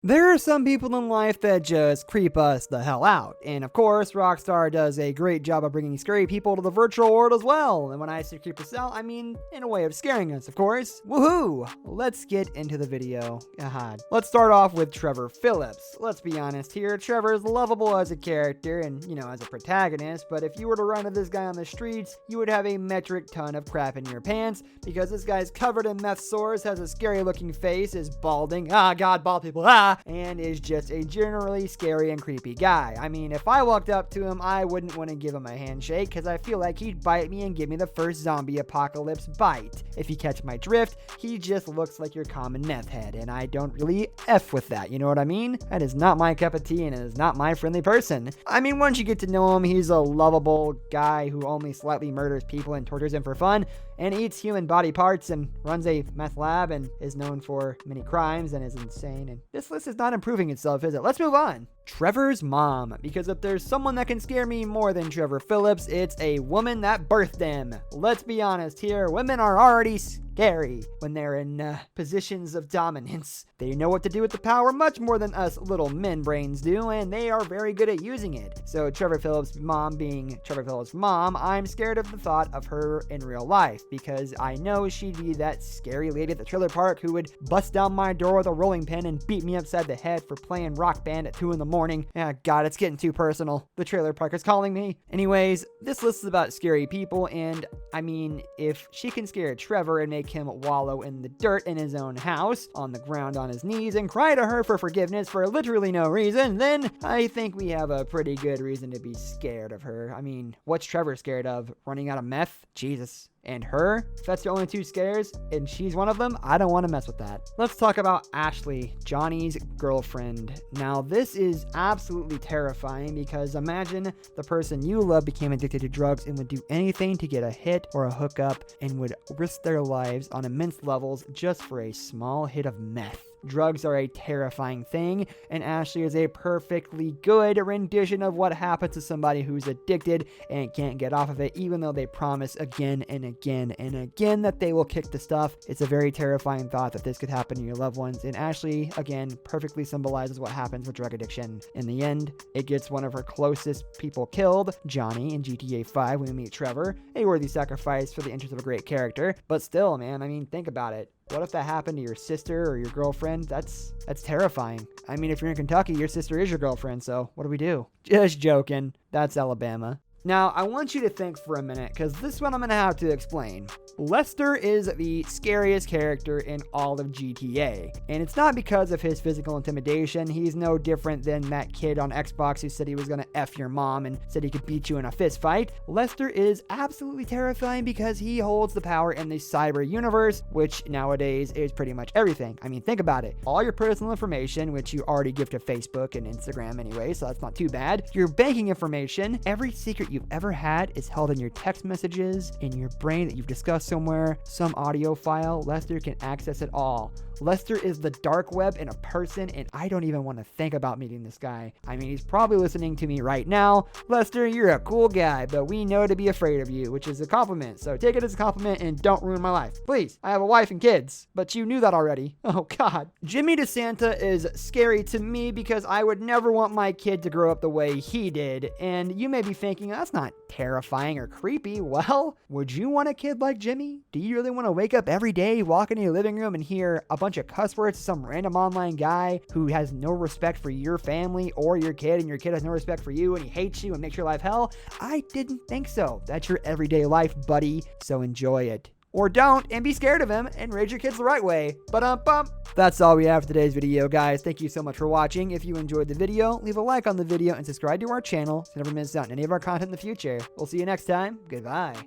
There are some people in life that just creep us the hell out. And of course, Rockstar does a great job of bringing scary people to the virtual world as well. And when I say creep us out, I mean in a way of scaring us, of course. Woohoo! Let's get into the video. God. Let's start off with Trevor Phillips. Let's be honest here, Trevor is lovable as a character and, as a protagonist, but if you were to run into this guy on the streets, you would have a metric ton of crap in your pants because this guy's covered in meth sores, has a scary looking face, is balding, god, bald people, and is just a generally scary and creepy guy. I mean, if I walked up to him, I wouldn't want to give him a handshake because I feel like he'd bite me and give me the first zombie apocalypse bite. If you catch my drift, he just looks like your common meth head, and I don't really F with that, you know what I mean? That is not my cup of tea and is not my friendly person. I mean, once you get to know him, he's a lovable guy who only slightly murders people and tortures them for fun, and eats human body parts and runs a meth lab and is known for many crimes and is insane. And this list is not improving itself, is it? Let's move on. Trevor's mom, because if there's someone that can scare me more than Trevor Phillips, it's a woman that birthed him. Let's be honest here, women are already scary when they're in positions of dominance. They know what to do with the power much more than us little men brains do, and they are very good at using it. So Trevor Phillips' mom being Trevor Phillips' mom, I'm scared of the thought of her in real life, because I know she'd be that scary lady at the trailer park who would bust down my door with a rolling pin and beat me upside the head for playing Rock Band at 2 a.m. God, it's getting too personal. The trailer park is calling me. Anyways, this list is about scary people, and I mean, if she can scare Trevor and make him wallow in the dirt in his own house, on the ground on his knees, and cry to her for forgiveness for literally no reason, then I think we have a pretty good reason to be scared of her. I mean, what's Trevor scared of? Running out of meth? Jesus. And her? If that's the only 2 scares, and she's one of them, I don't want to mess with that. Let's talk about Ashley, Johnny's girlfriend. Now, this is absolutely terrifying because imagine the person you love became addicted to drugs and would do anything to get a hit or a hookup and would risk their lives on immense levels just for a small hit of meth. Drugs are a terrifying thing, and Ashley is a perfectly good rendition of what happens to somebody who's addicted and can't get off of it, even though they promise again and again and again that they will kick the stuff. It's a very terrifying thought that this could happen to your loved ones, and Ashley, again, perfectly symbolizes what happens with drug addiction. In the end, it gets one of her closest people killed, Johnny, in GTA 5 when we meet Trevor, a worthy sacrifice for the interest of a great character. But still, man, I mean, think about it. What if that happened to your sister or your girlfriend? That's terrifying. I mean, if you're in Kentucky, your sister is your girlfriend, so what do we do? Just joking. That's Alabama. Now, I want you to think for a minute, because this one I'm going to have to explain. Lester is the scariest character in all of GTA, and it's not because of his physical intimidation. He's no different than that kid on Xbox who said he was going to F your mom and said he could beat you in a fist fight. Lester is absolutely terrifying because he holds the power in the cyber universe, which nowadays is pretty much everything. I mean, think about it. All your personal information, which you already give to Facebook and Instagram anyway, so that's not too bad. Your banking information, every secret you've ever had is held in your text messages, in your brain that you've discussed somewhere, some audio file. Lester can access it all. Lester is the dark web in a person, and I don't even want to think about meeting this guy. I mean, he's probably listening to me right now. Lester, you're a cool guy, but we know to be afraid of you, which is a compliment. So take it as a compliment and don't ruin my life. Please, I have a wife and kids, but you knew that already. Oh God. Jimmy DeSanta is scary to me because I would never want my kid to grow up the way he did. And you may be thinking, that's not terrifying or creepy. Well, would you want a kid like Jimmy? Do you really want to wake up every day, walk into your living room and hear a bunch of cuss words to some random online guy who has no respect for your family or your kid, and your kid has no respect for you and he hates you and makes your life hell? I didn't think so. That's your everyday life, buddy. So enjoy it. Or don't, and be scared of him, and raise your kids the right way. That's all we have for today's video, guys. Thank you so much for watching. If you enjoyed the video, leave a like on the video and subscribe to our channel to never miss out on any of our content in the future. We'll see you next time. Goodbye.